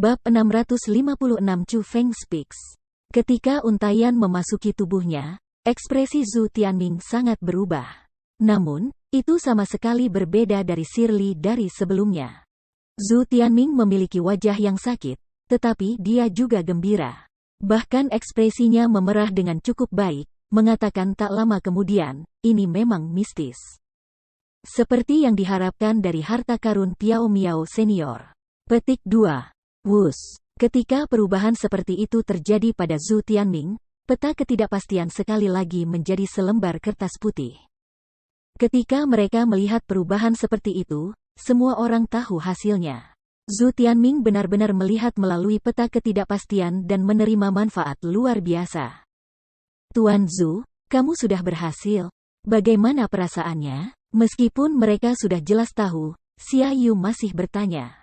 Bab 656 Chu Feng Speaks. Ketika untaian memasuki tubuhnya, ekspresi Zhu Tianming sangat berubah. Namun, itu sama sekali berbeda dari Shirley dari sebelumnya. Zhu Tianming memiliki wajah yang sakit, tetapi dia juga gembira. Bahkan ekspresinya memerah dengan cukup baik, mengatakan tak lama kemudian, ini memang mistis. Seperti yang diharapkan dari harta karun Piao Miao Senior. Petik 2. Wus. Ketika perubahan seperti itu terjadi pada Zhu Tianming, peta ketidakpastian sekali lagi menjadi selembar kertas putih. Ketika mereka melihat perubahan seperti itu, semua orang tahu hasilnya. Zhu Tianming benar-benar melihat melalui peta ketidakpastian dan menerima manfaat luar biasa. Tuan Zhu, kamu sudah berhasil. Bagaimana perasaannya? Meskipun mereka sudah jelas tahu, Xia Yu masih bertanya.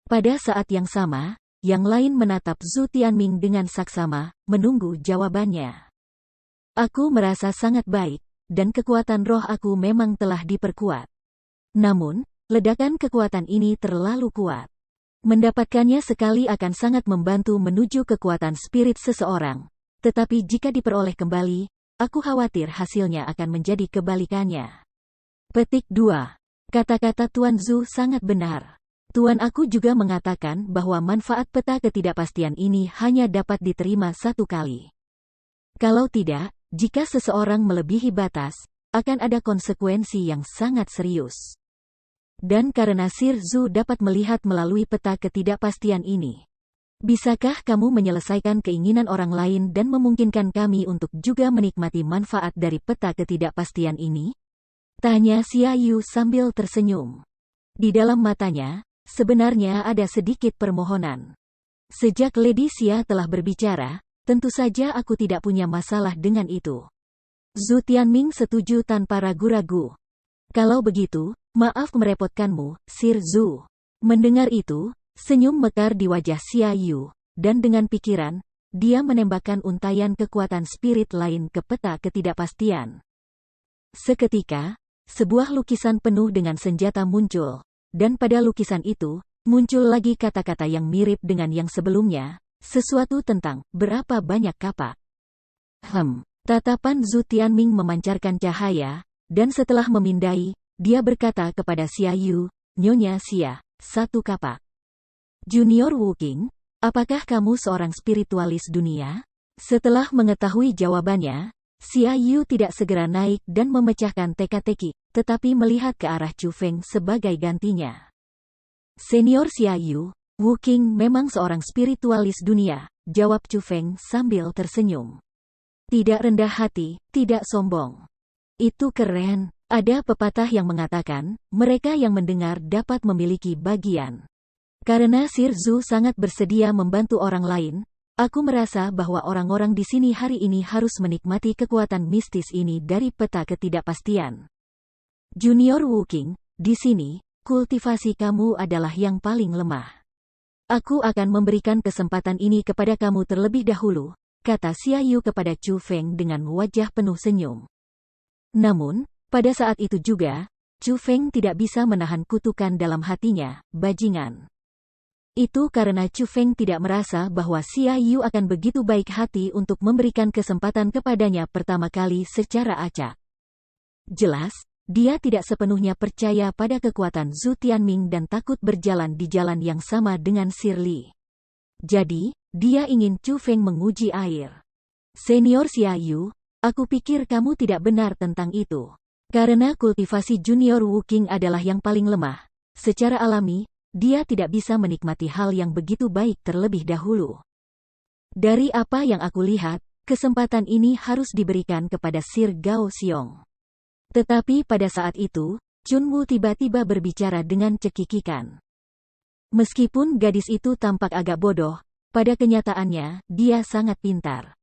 Pada saat yang sama, yang lain menatap Zhu Tianming dengan saksama, menunggu jawabannya. Aku merasa sangat baik, dan kekuatan roh aku memang telah diperkuat. Namun, ledakan kekuatan ini terlalu kuat. Mendapatkannya sekali akan sangat membantu menuju kekuatan spirit seseorang. Tetapi jika diperoleh kembali, aku khawatir hasilnya akan menjadi kebalikannya. Petik 2. Kata-kata Tuan Zhu sangat benar. Tuan aku juga mengatakan bahwa manfaat peta ketidakpastian ini hanya dapat diterima satu kali. Kalau tidak, jika seseorang melebihi batas, akan ada konsekuensi yang sangat serius. Dan karena Sir Zhu dapat melihat melalui peta ketidakpastian ini, bisakah kamu menyelesaikan keinginan orang lain dan memungkinkan kami untuk juga menikmati manfaat dari peta ketidakpastian ini? Tanya Xia Yu sambil tersenyum. Di dalam matanya, sebenarnya ada sedikit permohonan. Sejak Lady Xia telah berbicara, tentu saja aku tidak punya masalah dengan itu. Zhu Tianming setuju tanpa ragu-ragu. Kalau begitu, maaf merepotkanmu, Sir Zhu. Mendengar itu, senyum mekar di wajah Xia Yu, dan dengan pikiran, dia menembakkan untaian kekuatan spirit lain ke peta ketidakpastian. Seketika, sebuah lukisan penuh dengan senjata muncul. Dan pada lukisan itu, muncul lagi kata-kata yang mirip dengan yang sebelumnya, sesuatu tentang berapa banyak kapak. Tatapan Zhu Tianming memancarkan cahaya, dan setelah memindai, dia berkata kepada Xia Yu, Nyonya Xia, 1 kapak. Junior Wu Qing, apakah kamu seorang spiritualis dunia? Setelah mengetahui jawabannya, Xia Yu tidak segera naik dan memecahkan teka-teki, tetapi melihat ke arah Chu Feng sebagai gantinya. Senior Xia Yu, Wu Qing memang seorang spiritualis dunia, jawab Chu Feng sambil tersenyum. Tidak rendah hati, tidak sombong. Itu keren. Ada pepatah yang mengatakan, mereka yang mendengar dapat memiliki bagian. Karena Sir Zhu sangat bersedia membantu orang lain, aku merasa bahwa orang-orang di sini hari ini harus menikmati kekuatan mistis ini dari peta ketidakpastian. Junior Wu Qing, di sini, kultivasi kamu adalah yang paling lemah. Aku akan memberikan kesempatan ini kepada kamu terlebih dahulu, kata Xia Yu kepada Chu Feng dengan wajah penuh senyum. Namun, pada saat itu juga, Chu Feng tidak bisa menahan kutukan dalam hatinya, bajingan. Itu karena Chu Feng tidak merasa bahwa Xia Yu akan begitu baik hati untuk memberikan kesempatan kepadanya pertama kali secara acak. Jelas, dia tidak sepenuhnya percaya pada kekuatan Zhu Tianming dan takut berjalan di jalan yang sama dengan Shirley. Jadi, dia ingin Chu Feng menguji air. Senior Xia Yu, aku pikir kamu tidak benar tentang itu. Karena kultivasi Junior Wu Qing adalah yang paling lemah, secara alami, dia tidak bisa menikmati hal yang begitu baik terlebih dahulu. Dari apa yang aku lihat, kesempatan ini harus diberikan kepada Sir Gao Xiong. Tetapi pada saat itu, Chun Wu tiba-tiba berbicara dengan cekikikan. Meskipun gadis itu tampak agak bodoh, pada kenyataannya, dia sangat pintar.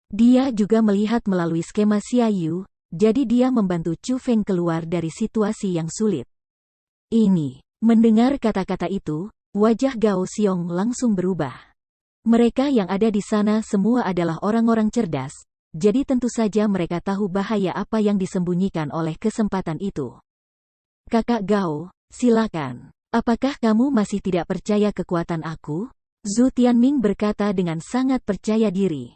Dia juga melihat melalui skema Xia Yu, jadi dia membantu Chu Feng keluar dari situasi yang sulit. Mendengar kata-kata itu, wajah Gao Xiong langsung berubah. Mereka yang ada di sana semua adalah orang-orang cerdas, jadi tentu saja mereka tahu bahaya apa yang disembunyikan oleh kesempatan itu. Kakak Gao, silakan. Apakah kamu masih tidak percaya kekuatan aku? Zhu Tianming berkata dengan sangat percaya diri.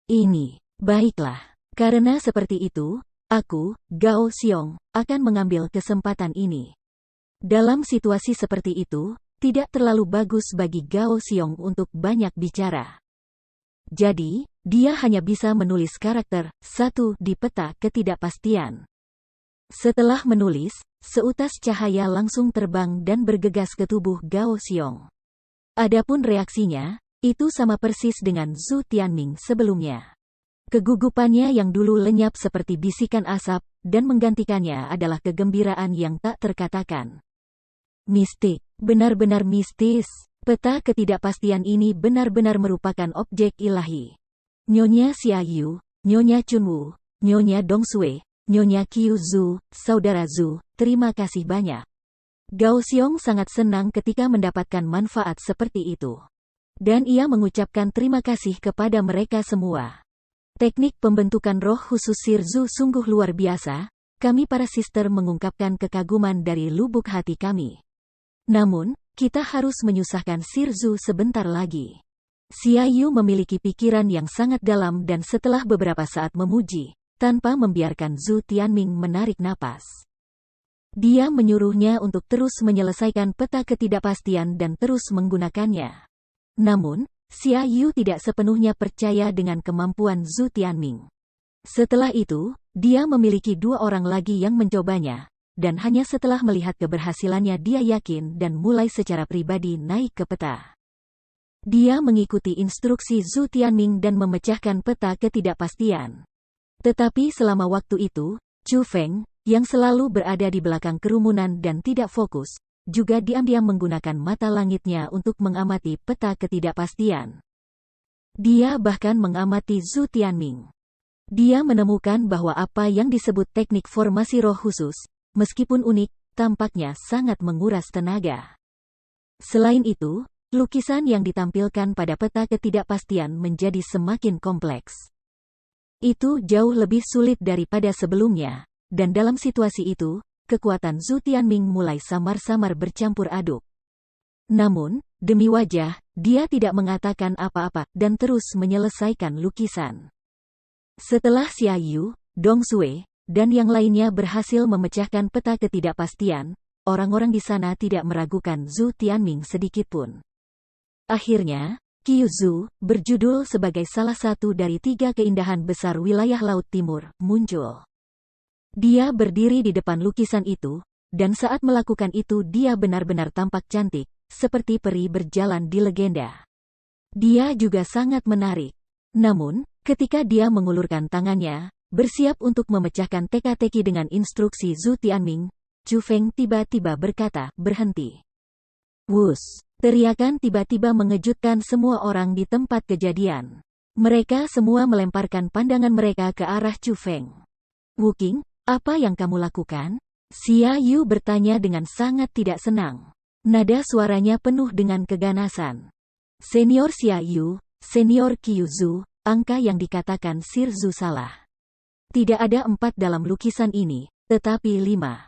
Ini, baiklah. Karena seperti itu, aku, Gao Xiong, akan mengambil kesempatan ini. Dalam situasi seperti itu, tidak terlalu bagus bagi Gao Xiong untuk banyak bicara. Jadi, dia hanya bisa menulis karakter 1 di peta ketidakpastian. Setelah menulis, seutas cahaya langsung terbang dan bergegas ke tubuh Gao Xiong. Adapun reaksinya, itu sama persis dengan Zhu Tianming sebelumnya. Kegugupannya yang dulu lenyap seperti bisikan asap, dan menggantikannya adalah kegembiraan yang tak terkatakan. Mistik, benar-benar mistis. Peta ketidakpastian ini benar-benar merupakan objek ilahi. Nyonya Xiaoyu, Nyonya Chunwu, Nyonya Dongsue, Nyonya Qiu Zhu, Saudara Zhu, terima kasih banyak. Gao Xiong sangat senang ketika mendapatkan manfaat seperti itu. Dan ia mengucapkan terima kasih kepada mereka semua. Teknik pembentukan roh khusus Sir Zhu sungguh luar biasa, kami para sister mengungkapkan kekaguman dari lubuk hati kami. Namun, kita harus menyusahkan Sir Zhu sebentar lagi. Xiaoyu memiliki pikiran yang sangat dalam dan setelah beberapa saat memuji, tanpa membiarkan Zhu Tianming menarik napas. Dia menyuruhnya untuk terus menyelesaikan peta ketidakpastian dan terus menggunakannya. Namun, Xiaoyu tidak sepenuhnya percaya dengan kemampuan Zhu Tianming. Setelah itu, dia memiliki 2 orang lagi yang mencobanya. Dan hanya setelah melihat keberhasilannya dia yakin dan mulai secara pribadi naik ke peta. Dia mengikuti instruksi Zhu Tianming dan memecahkan peta ketidakpastian. Tetapi selama waktu itu, Chu Feng, yang selalu berada di belakang kerumunan dan tidak fokus, juga diam-diam menggunakan mata langitnya untuk mengamati peta ketidakpastian. Dia bahkan mengamati Zhu Tianming. Dia menemukan bahwa apa yang disebut teknik formasi roh khusus, meskipun unik, tampaknya sangat menguras tenaga. Selain itu, lukisan yang ditampilkan pada peta ketidakpastian menjadi semakin kompleks. Itu jauh lebih sulit daripada sebelumnya, dan dalam situasi itu, kekuatan Zhu Tianming mulai samar-samar bercampur aduk. Namun, demi wajah, dia tidak mengatakan apa-apa dan terus menyelesaikan lukisan. Setelah Xiaoyu, Dongsue, dan yang lainnya berhasil memecahkan peta ketidakpastian, orang-orang di sana tidak meragukan Zhu Tianming sedikitpun. Akhirnya, Qiu Zhu, berjudul sebagai salah satu dari 3 keindahan besar wilayah Laut Timur, muncul. Dia berdiri di depan lukisan itu, dan saat melakukan itu dia benar-benar tampak cantik, seperti peri berjalan di legenda. Dia juga sangat menarik. Namun, ketika dia mengulurkan tangannya, bersiap untuk memecahkan teka-teki dengan instruksi Zhu Tianming, Chu Feng tiba-tiba berkata, berhenti. Wus! Teriakan tiba-tiba mengejutkan semua orang di tempat kejadian. Mereka semua melemparkan pandangan mereka ke arah Chu Feng. Wuking, apa yang kamu lakukan? Xiaoyu bertanya dengan sangat tidak senang. Nada suaranya penuh dengan keganasan. Senior Xiaoyu, Senior Qiu Zhu, angka yang dikatakan Sir Zhu salah. Tidak ada 4 dalam lukisan ini, tetapi 5.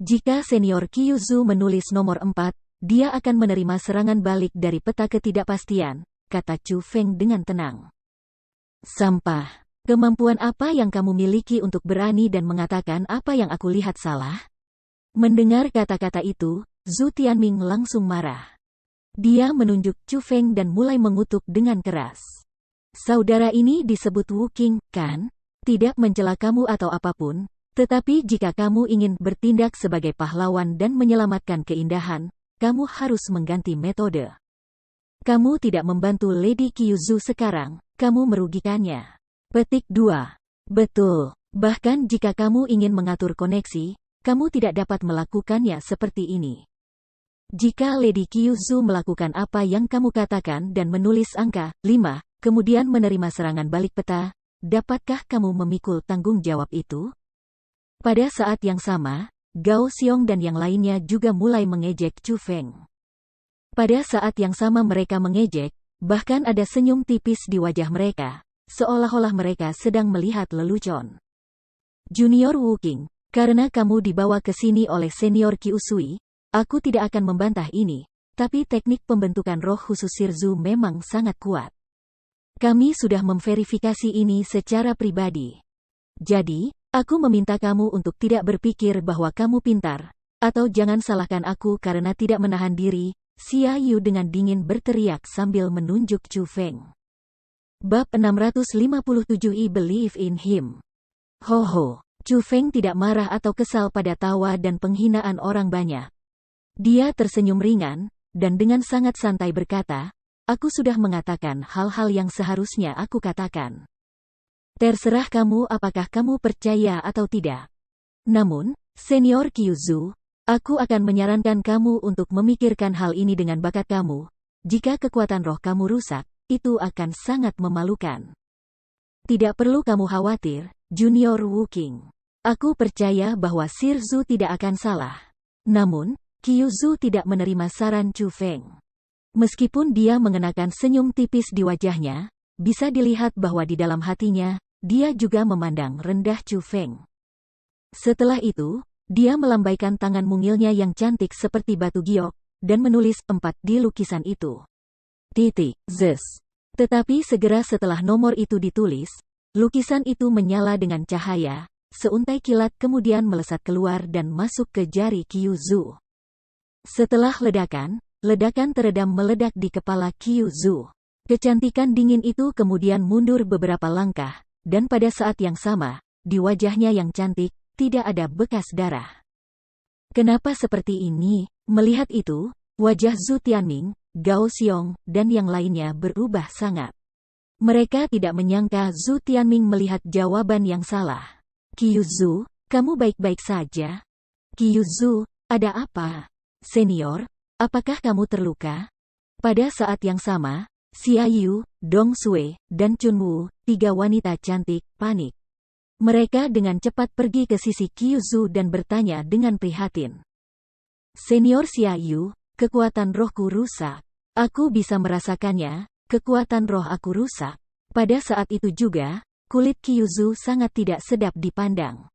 Jika Senior Qiu Zhu menulis nomor 4, dia akan menerima serangan balik dari peta ketidakpastian, kata Chu Feng dengan tenang. Sampah. Kemampuan apa yang kamu miliki untuk berani dan mengatakan apa yang aku lihat salah? Mendengar kata-kata itu, Zhu Tianming langsung marah. Dia menunjuk Chu Feng dan mulai mengutuk dengan keras. Saudara ini disebut Wuking, kan? Tidak mencela kamu atau apapun, tetapi jika kamu ingin bertindak sebagai pahlawan dan menyelamatkan keindahan, kamu harus mengganti metode. Kamu tidak membantu Lady Qiu Zhu sekarang, kamu merugikannya. Petik 2. Betul, bahkan jika kamu ingin mengatur koneksi, kamu tidak dapat melakukannya seperti ini. Jika Lady Qiu Zhu melakukan apa yang kamu katakan dan menulis angka 5, kemudian menerima serangan balik peta, dapatkah kamu memikul tanggung jawab itu? Pada saat yang sama, Gao Xiong dan yang lainnya juga mulai mengejek Chu Feng. Pada saat yang sama mereka mengejek, bahkan ada senyum tipis di wajah mereka, seolah-olah mereka sedang melihat lelucon. Junior Wuking, karena kamu dibawa ke sini oleh Senior Qiu Sui, aku tidak akan membantah ini, tapi teknik pembentukan roh khusus Shirzu memang sangat kuat. Kami sudah memverifikasi ini secara pribadi. Jadi, aku meminta kamu untuk tidak berpikir bahwa kamu pintar, atau jangan salahkan aku karena tidak menahan diri, Xia Yu dengan dingin berteriak sambil menunjuk Chu Feng. Bab 657 I Believe in Him. Ho. Chu Feng tidak marah atau kesal pada tawa dan penghinaan orang banyak. Dia tersenyum ringan, dan dengan sangat santai berkata, aku sudah mengatakan hal-hal yang seharusnya aku katakan. Terserah kamu apakah kamu percaya atau tidak. Namun, Senior Kyuzu, aku akan menyarankan kamu untuk memikirkan hal ini dengan bakat kamu. Jika kekuatan roh kamu rusak, itu akan sangat memalukan. Tidak perlu kamu khawatir, Junior Wu King. Aku percaya bahwa Shirzu tidak akan salah. Namun, Kyuzu tidak menerima saran Chu Feng. Meskipun dia mengenakan senyum tipis di wajahnya, bisa dilihat bahwa di dalam hatinya, dia juga memandang rendah Chu Feng. Setelah itu, dia melambaikan tangan mungilnya yang cantik seperti batu giok, dan menulis 4 di lukisan itu. Zes. Tetapi segera setelah nomor itu ditulis, lukisan itu menyala dengan cahaya, seuntai kilat kemudian melesat keluar dan masuk ke jari Kyuzu. Setelah ledakan teredam meledak di kepala Kyuzu. Kecantikan dingin itu kemudian mundur beberapa langkah, dan pada saat yang sama, di wajahnya yang cantik, tidak ada bekas darah. Kenapa seperti ini? Melihat itu, wajah Zhu Tianming, Gao Xiong, dan yang lainnya berubah sangat. Mereka tidak menyangka Zhu Tianming melihat jawaban yang salah. Kyuzu, kamu baik-baik saja? Kyuzu, ada apa? Senior, apakah kamu terluka? Pada saat yang sama, Xia Yu, Dong Sui, dan Chun Wu, 3 wanita cantik, panik. Mereka dengan cepat pergi ke sisi Kyuzu dan bertanya dengan prihatin. Senior Xia Yu, kekuatan rohku rusak. Aku bisa merasakannya, kekuatan roh aku rusak. Pada saat itu juga, kulit Kyuzu sangat tidak sedap dipandang.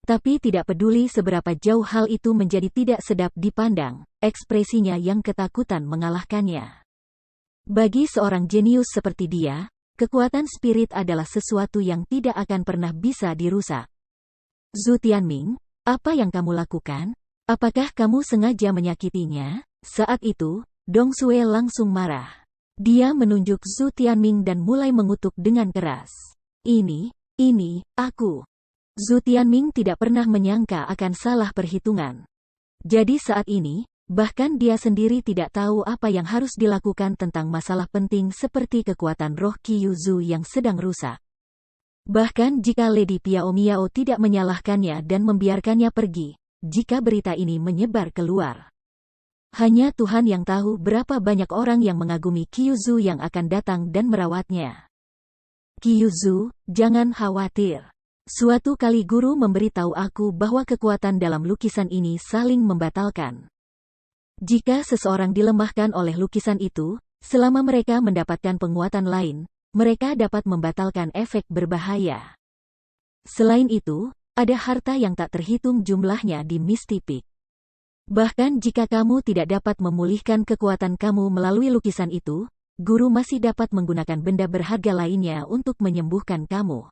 Tapi tidak peduli seberapa jauh hal itu menjadi tidak sedap dipandang, ekspresinya yang ketakutan mengalahkannya. Bagi seorang jenius seperti dia, kekuatan spirit adalah sesuatu yang tidak akan pernah bisa dirusak. Zhu Tianming, apa yang kamu lakukan? Apakah kamu sengaja menyakitinya? Saat itu, Dong Sui langsung marah. Dia menunjuk Zhu Tianming dan mulai mengutuk dengan keras. Ini, aku. Zhu Tianming tidak pernah menyangka akan salah perhitungan. Jadi saat ini, bahkan dia sendiri tidak tahu apa yang harus dilakukan tentang masalah penting seperti kekuatan roh Kyuzu yang sedang rusak. Bahkan jika Lady Piao Miao tidak menyalahkannya dan membiarkannya pergi, jika berita ini menyebar keluar. Hanya Tuhan yang tahu berapa banyak orang yang mengagumi Kyuzu yang akan datang dan merawatnya. Kyuzu, jangan khawatir. Suatu kali guru memberitahu aku bahwa kekuatan dalam lukisan ini saling membatalkan. Jika seseorang dilemahkan oleh lukisan itu, selama mereka mendapatkan penguatan lain, mereka dapat membatalkan efek berbahaya. Selain itu, ada harta yang tak terhitung jumlahnya di Misty Peak. Bahkan jika kamu tidak dapat memulihkan kekuatan kamu melalui lukisan itu, guru masih dapat menggunakan benda berharga lainnya untuk menyembuhkan kamu.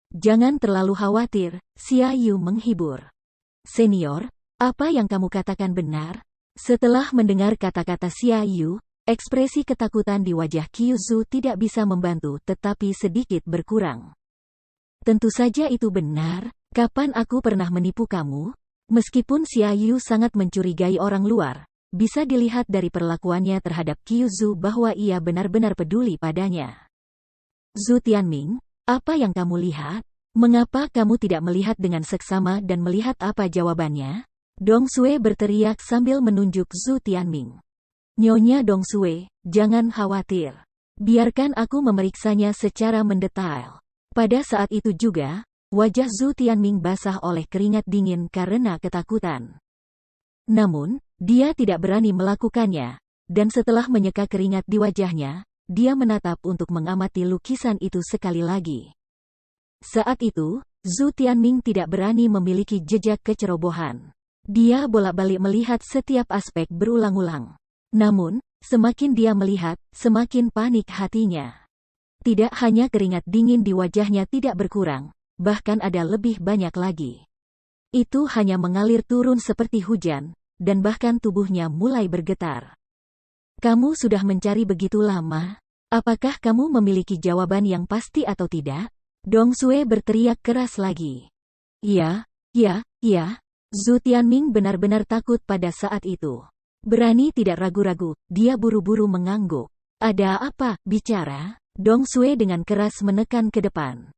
Jangan terlalu khawatir, Xia Yu menghibur. Senior, apa yang kamu katakan benar? Setelah mendengar kata-kata Xia Yu, ekspresi ketakutan di wajah Kyuzu tidak bisa membantu tetapi sedikit berkurang. Tentu saja itu benar, kapan aku pernah menipu kamu? Meskipun Xia Yu sangat mencurigai orang luar, bisa dilihat dari perlakuannya terhadap Kyuzu bahwa ia benar-benar peduli padanya. Zhu Tianming, apa yang kamu lihat? Mengapa kamu tidak melihat dengan seksama dan melihat apa jawabannya? Dong Sui berteriak sambil menunjuk Zhu Tianming. Nyonya Dong Sui, jangan khawatir. Biarkan aku memeriksanya secara mendetail. Pada saat itu juga, wajah Zhu Tianming basah oleh keringat dingin karena ketakutan. Namun, dia tidak berani melakukannya, dan setelah menyeka keringat di wajahnya, dia menatap untuk mengamati lukisan itu sekali lagi. Saat itu, Zhu Tianming tidak berani memiliki jejak kecerobohan. Dia bolak-balik melihat setiap aspek berulang-ulang. Namun, semakin dia melihat, semakin panik hatinya. Tidak hanya keringat dingin di wajahnya tidak berkurang, bahkan ada lebih banyak lagi. Itu hanya mengalir turun seperti hujan, dan bahkan tubuhnya mulai bergetar. Kamu sudah mencari begitu lama? Apakah kamu memiliki jawaban yang pasti atau tidak? Dong Sue berteriak keras lagi. Ya, ya, ya. Zhu Tianming benar-benar takut pada saat itu. Berani tidak ragu-ragu, dia buru-buru mengangguk. Ada apa, bicara? Dong Sue dengan keras menekan ke depan.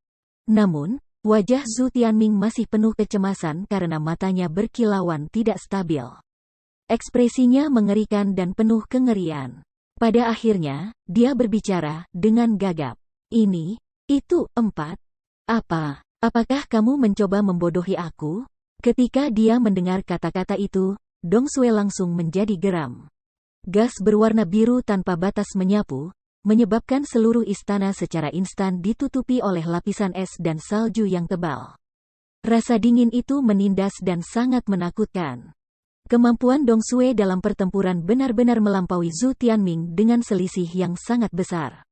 Namun, wajah Zhu Tianming masih penuh kecemasan karena matanya berkilauan tidak stabil. Ekspresinya mengerikan dan penuh kengerian. Pada akhirnya, dia berbicara dengan gagap. Ini, itu, 4. Apa? Apakah kamu mencoba membodohi aku? Ketika dia mendengar kata-kata itu, Dong Sue langsung menjadi geram. Gas berwarna biru tanpa batas menyapu, menyebabkan seluruh istana secara instan ditutupi oleh lapisan es dan salju yang tebal. Rasa dingin itu menindas dan sangat menakutkan. Kemampuan Dong Sue dalam pertempuran benar-benar melampaui Zhu Tianming dengan selisih yang sangat besar.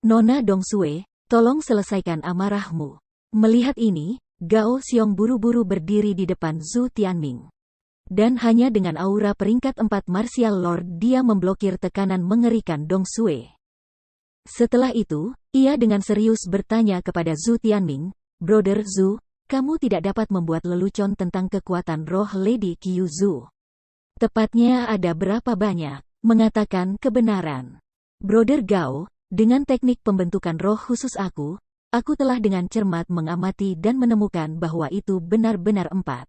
Nona Dong Sue, tolong selesaikan amarahmu. Melihat ini, Gao Xiong buru-buru berdiri di depan Zhu Tianming. Dan hanya dengan aura peringkat 4 Martial Lord dia memblokir tekanan mengerikan Dong Sue. Setelah itu, ia dengan serius bertanya kepada Zhu Tianming, Brother Zhu, kamu tidak dapat membuat lelucon tentang kekuatan roh Lady Qiu Zhu. Tepatnya ada berapa banyak? Mengatakan kebenaran. Brother Gao, dengan teknik pembentukan roh khusus aku telah dengan cermat mengamati dan menemukan bahwa itu benar-benar 4.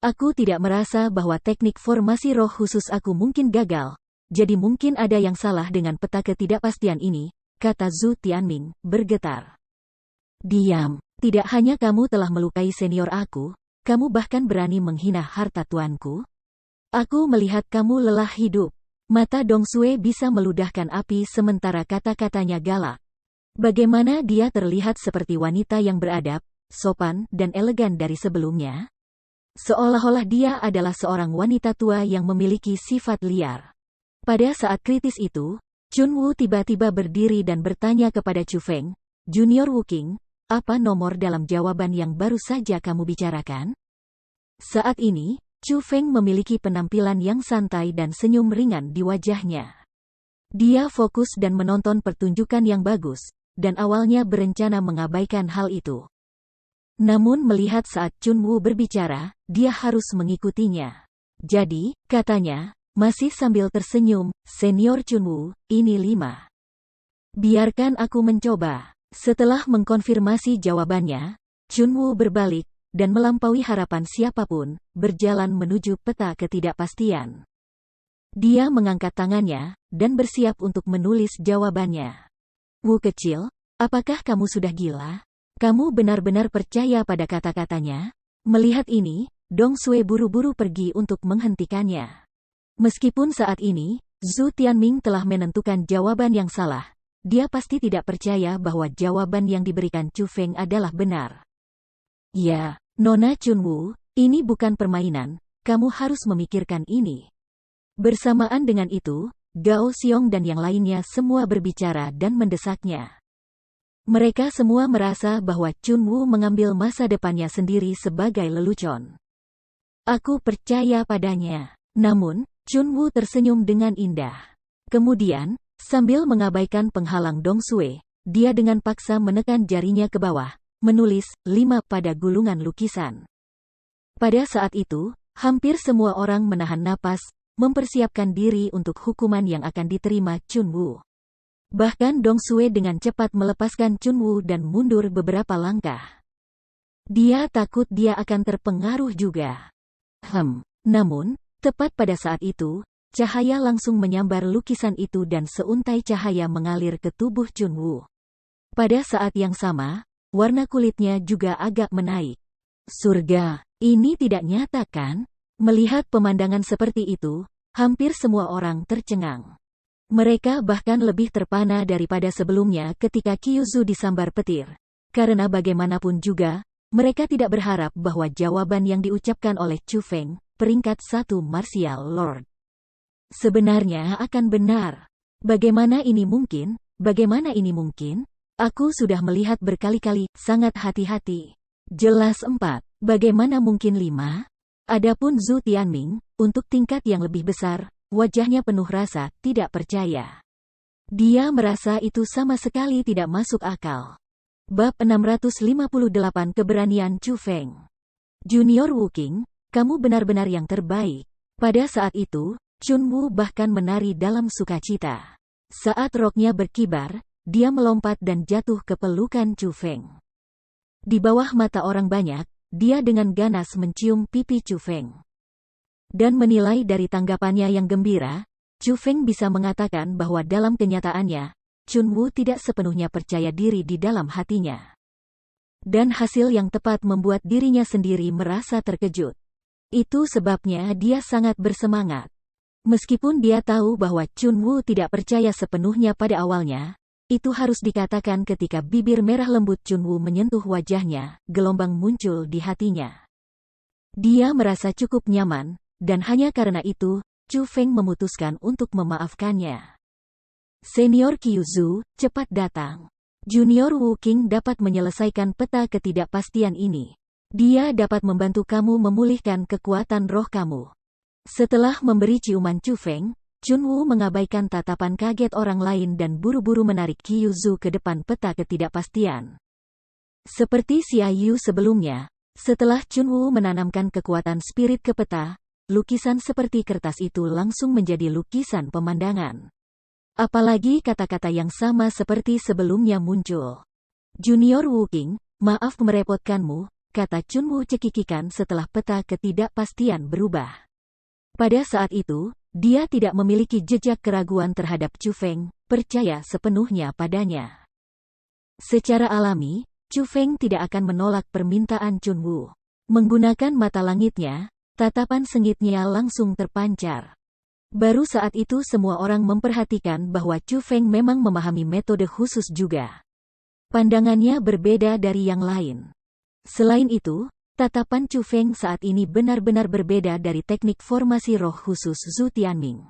Aku tidak merasa bahwa teknik formasi roh khusus aku mungkin gagal, jadi mungkin ada yang salah dengan peta ketidakpastian ini, kata Zhu Tianming, bergetar. Diam. Tidak hanya kamu telah melukai senior aku, kamu bahkan berani menghina harta tuanku. Aku melihat kamu lelah hidup. Mata Dong Sue bisa meludahkan api sementara kata-katanya galak. Bagaimana dia terlihat seperti wanita yang beradab, sopan, dan elegan dari sebelumnya? Seolah-olah dia adalah seorang wanita tua yang memiliki sifat liar. Pada saat kritis itu, Chun Wu tiba-tiba berdiri dan bertanya kepada Chu Feng, Junior Wuking, apa nomor dalam jawaban yang baru saja kamu bicarakan? Saat ini, Chu Feng memiliki penampilan yang santai dan senyum ringan di wajahnya. Dia fokus dan menonton pertunjukan yang bagus, dan awalnya berencana mengabaikan hal itu. Namun melihat saat Chun Wu berbicara, dia harus mengikutinya. Jadi, katanya, masih sambil tersenyum, Senior Chun Wu, ini 5. Biarkan aku mencoba. Setelah mengkonfirmasi jawabannya, Chun Wu berbalik, dan melampaui harapan siapapun, berjalan menuju peta ketidakpastian. Dia mengangkat tangannya, dan bersiap untuk menulis jawabannya. Wu kecil, apakah kamu sudah gila? Kamu benar-benar percaya pada kata-katanya? Melihat ini, Dong Sue buru-buru pergi untuk menghentikannya. Meskipun saat ini, Zhu Tianming telah menentukan jawaban yang salah, dia pasti tidak percaya bahwa jawaban yang diberikan Chu Feng adalah benar. Ya, Nona Chun Wu, ini bukan permainan, kamu harus memikirkan ini. Bersamaan dengan itu, Gao Xiong dan yang lainnya semua berbicara dan mendesaknya. Mereka semua merasa bahwa Chun Wu mengambil masa depannya sendiri sebagai lelucon. Aku percaya padanya. Namun, Chun Wu tersenyum dengan indah. Kemudian, sambil mengabaikan penghalang Dong Sue, dia dengan paksa menekan jarinya ke bawah, menulis 5 pada gulungan lukisan. Pada saat itu, hampir semua orang menahan napas, mempersiapkan diri untuk hukuman yang akan diterima Chun Wu. Bahkan Dong Sue dengan cepat melepaskan Chun Wu dan mundur beberapa langkah. Dia takut dia akan terpengaruh juga. Namun, tepat pada saat itu, cahaya langsung menyambar lukisan itu dan seuntai cahaya mengalir ke tubuh Chun Wu. Pada saat yang sama, warna kulitnya juga agak menaik. Surga, ini tidak nyata kan? Melihat pemandangan seperti itu, hampir semua orang tercengang. Mereka bahkan lebih terpana daripada sebelumnya ketika Qiu Zhu disambar petir. Karena bagaimanapun juga, mereka tidak berharap bahwa jawaban yang diucapkan oleh Chu Feng, peringkat 1 Martial Lord, Sebenarnya akan benar. Bagaimana ini mungkin? Bagaimana ini mungkin? Aku sudah melihat berkali-kali, sangat hati-hati. Jelas 4. Bagaimana mungkin 5? Adapun Zhu Tianming, untuk tingkat yang lebih besar, wajahnya penuh rasa tidak percaya. Dia merasa itu sama sekali tidak masuk akal. Bab 658 Keberanian Chu Feng. Junior Wu Qing, kamu benar-benar yang terbaik. Pada saat itu, Chun Wu bahkan menari dalam sukacita. Saat roknya berkibar, dia melompat dan jatuh ke pelukan Chu Feng. Di bawah mata orang banyak, dia dengan ganas mencium pipi Chu Feng. Dan menilai dari tanggapannya yang gembira, Chu Feng bisa mengatakan bahwa dalam kenyataannya, Chun Wu tidak sepenuhnya percaya diri di dalam hatinya. Dan hasil yang tepat membuat dirinya sendiri merasa terkejut. Itu sebabnya dia sangat bersemangat. Meskipun dia tahu bahwa Chun Wu tidak percaya sepenuhnya pada awalnya, itu harus dikatakan ketika bibir merah lembut Chun Wu menyentuh wajahnya, gelombang muncul di hatinya. Dia merasa cukup nyaman, dan hanya karena itu, Chu Feng memutuskan untuk memaafkannya. Senior Kyuzu, cepat datang. Junior Wu Qing dapat menyelesaikan peta ketidakpastian ini. Dia dapat membantu kamu memulihkan kekuatan roh kamu. Setelah memberi ciuman Chu Feng, Chun Wu mengabaikan tatapan kaget orang lain dan buru-buru menarik Kyuzu ke depan peta ketidakpastian. Seperti Xia Yu sebelumnya, setelah Chun Wu menanamkan kekuatan spirit ke peta, lukisan seperti kertas itu langsung menjadi lukisan pemandangan. Apalagi kata-kata yang sama seperti sebelumnya muncul. Junior Wu Qing, maaf merepotkanmu, kata Chun Wu cekikikan setelah peta ketidakpastian berubah. Pada saat itu, dia tidak memiliki jejak keraguan terhadap Chu Feng, percaya sepenuhnya padanya. Secara alami, Chu Feng tidak akan menolak permintaan Chun Wu. Menggunakan mata langitnya, tatapan sengitnya langsung terpancar. Baru saat itu semua orang memperhatikan bahwa Chu Feng memang memahami metode khusus juga. Pandangannya berbeda dari yang lain. Selain itu, tatapan Chu Feng saat ini benar-benar berbeda dari teknik formasi roh khusus Zhu Tianming.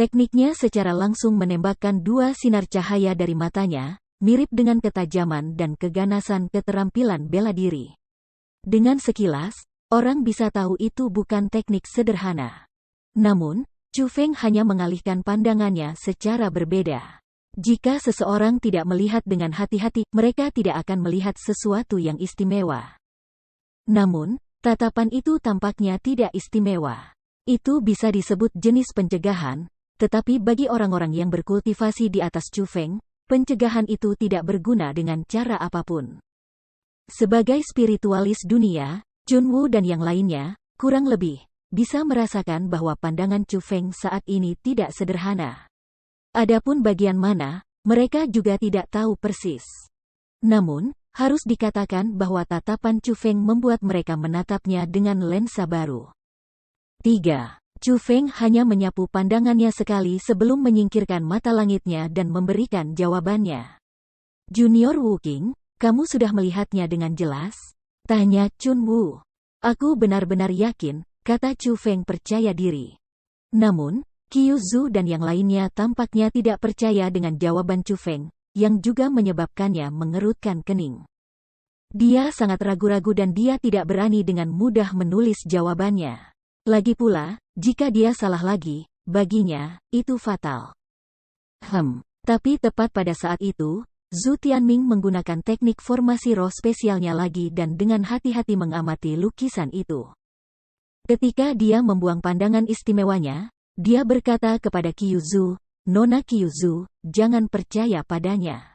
Tekniknya secara langsung menembakkan dua sinar cahaya dari matanya, mirip dengan ketajaman dan keganasan keterampilan bela diri. Dengan sekilas, orang bisa tahu itu bukan teknik sederhana. Namun, Chu Feng hanya mengalihkan pandangannya secara berbeda. Jika seseorang tidak melihat dengan hati-hati, mereka tidak akan melihat sesuatu yang istimewa. Namun, tatapan itu tampaknya tidak istimewa. Itu bisa disebut jenis pencegahan, tetapi bagi orang-orang yang berkultivasi di atas Chu Feng, pencegahan itu tidak berguna dengan cara apapun. Sebagai spiritualis dunia, Chun Wu dan yang lainnya, kurang lebih, bisa merasakan bahwa pandangan Chu Feng saat ini tidak sederhana. Adapun bagian mana, mereka juga tidak tahu persis. Namun, harus dikatakan bahwa tatapan Chu Feng membuat mereka menatapnya dengan lensa baru. 3. Chu Feng hanya menyapu pandangannya sekali sebelum menyingkirkan mata langitnya dan memberikan jawabannya. Junior Wu Qing, kamu sudah melihatnya dengan jelas? Tanya Chun Wu. Aku benar-benar yakin, kata Chu Feng percaya diri. Namun, Kyuzu dan yang lainnya tampaknya tidak percaya dengan jawaban Chu Feng, yang juga menyebabkannya mengerutkan kening. Dia sangat ragu-ragu dan dia tidak berani dengan mudah menulis jawabannya. Lagi pula, jika dia salah lagi, baginya, itu fatal. Tapi tepat pada saat itu, Zhu Tianming menggunakan teknik formasi roh spesialnya lagi dan dengan hati-hati mengamati lukisan itu. Ketika dia membuang pandangan istimewanya, dia berkata kepada Kyuzu, Nona Kyuzu, jangan percaya padanya.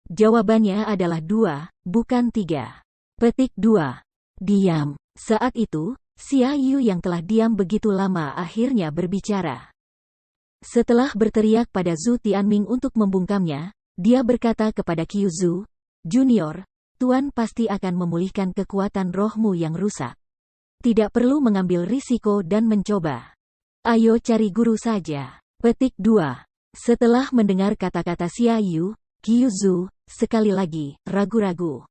Jawabannya adalah 2, bukan 3. Petik 2. Diam. Saat itu, Xia Yu yang telah diam begitu lama akhirnya berbicara. Setelah berteriak pada Zhu Tianming untuk membungkamnya, dia berkata kepada Kyuzu, Junior, Tuan pasti akan memulihkan kekuatan rohmu yang rusak. Tidak perlu mengambil risiko dan mencoba. Ayo cari guru saja. Petik 2. Setelah mendengar kata-kata Xia Yu, Kyuzu, sekali lagi, ragu-ragu.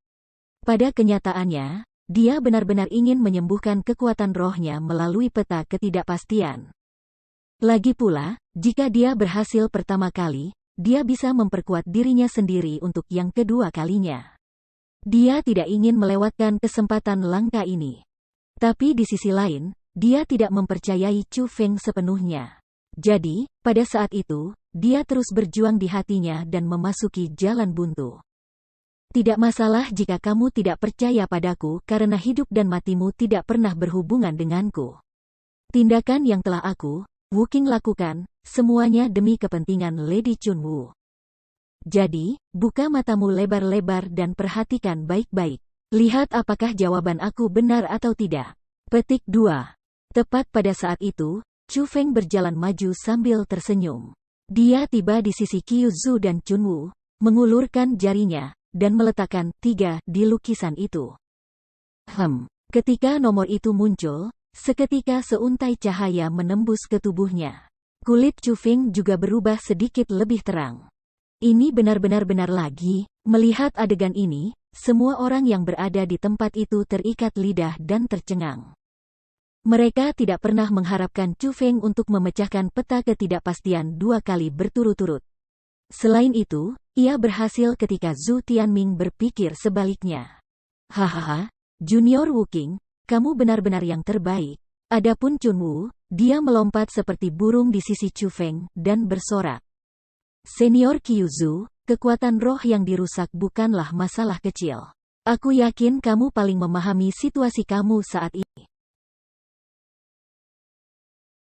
Pada kenyataannya, dia benar-benar ingin menyembuhkan kekuatan rohnya melalui peta ketidakpastian. Lagi pula, jika dia berhasil pertama kali, dia bisa memperkuat dirinya sendiri untuk yang kedua kalinya. Dia tidak ingin melewatkan kesempatan langka ini. Tapi di sisi lain, dia tidak mempercayai Chu Feng sepenuhnya. Jadi, pada saat itu, dia terus berjuang di hatinya dan memasuki jalan buntu. Tidak masalah jika kamu tidak percaya padaku karena hidup dan matimu tidak pernah berhubungan denganku. Tindakan yang telah aku, Wuking lakukan, semuanya demi kepentingan Lady Chunwu. Jadi, buka matamu lebar-lebar dan perhatikan baik-baik. Lihat apakah jawaban aku benar atau tidak. Petik 2. Tepat pada saat itu, Chu Feng berjalan maju sambil tersenyum. Dia tiba di sisi Qiu Zhu dan Chunwu, mengulurkan jarinya, dan meletakkan 3 di lukisan itu. Ketika nomor itu muncul, seketika seuntai cahaya menembus ke tubuhnya. Kulit Chu Feng juga berubah sedikit lebih terang. Ini benar-benar lagi, melihat adegan ini, semua orang yang berada di tempat itu terikat lidah dan tercengang. Mereka tidak pernah mengharapkan Chu Feng untuk memecahkan peta ketidakpastian 2 kali berturut-turut. Selain itu, ia berhasil ketika Zhu Tianming berpikir sebaliknya. Hahaha, Junior Wuking, kamu benar-benar yang terbaik. Adapun Chunwu, dia melompat seperti burung di sisi Chu Feng dan bersorak. Senior Qiu Zhu, kekuatan roh yang dirusak bukanlah masalah kecil. Aku yakin kamu paling memahami situasi kamu saat ini.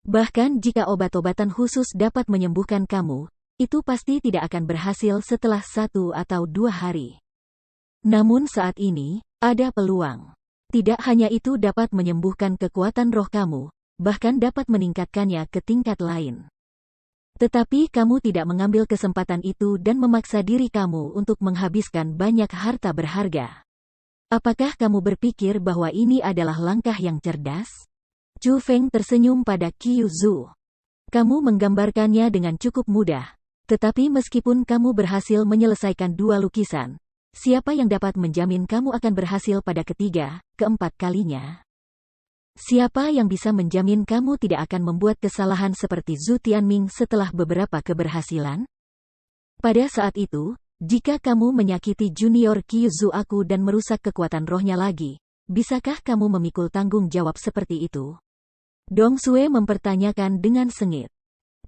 Bahkan jika obat-obatan khusus dapat menyembuhkan kamu, itu pasti tidak akan berhasil setelah 1 atau 2 hari. Namun saat ini, ada peluang. Tidak hanya itu dapat menyembuhkan kekuatan roh kamu, bahkan dapat meningkatkannya ke tingkat lain. Tetapi kamu tidak mengambil kesempatan itu dan memaksa diri kamu untuk menghabiskan banyak harta berharga. Apakah kamu berpikir bahwa ini adalah langkah yang cerdas? Chu Feng tersenyum pada Qiu Zhu. Kamu menggambarkannya dengan cukup mudah. Tetapi meskipun kamu berhasil menyelesaikan 2 lukisan, siapa yang dapat menjamin kamu akan berhasil pada ketiga, keempat kalinya? Siapa yang bisa menjamin kamu tidak akan membuat kesalahan seperti Zhu Tianming setelah beberapa keberhasilan? Pada saat itu, jika kamu menyakiti Junior Qiu Zhu aku dan merusak kekuatan rohnya lagi, bisakah kamu memikul tanggung jawab seperti itu? Dong Sue mempertanyakan dengan sengit.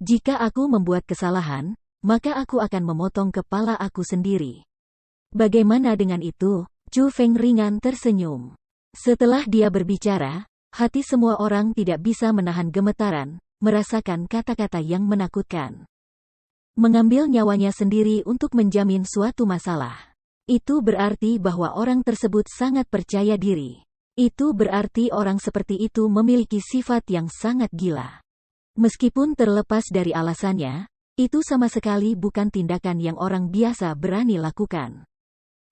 Jika aku membuat kesalahan, maka aku akan memotong kepala aku sendiri. Bagaimana dengan itu? Chu Feng ringan tersenyum. Setelah dia berbicara, hati semua orang tidak bisa menahan gemetaran, merasakan kata-kata yang menakutkan. Mengambil nyawanya sendiri untuk menjamin suatu masalah. Itu berarti bahwa orang tersebut sangat percaya diri. Itu berarti orang seperti itu memiliki sifat yang sangat gila. Meskipun terlepas dari alasannya, itu sama sekali bukan tindakan yang orang biasa berani lakukan.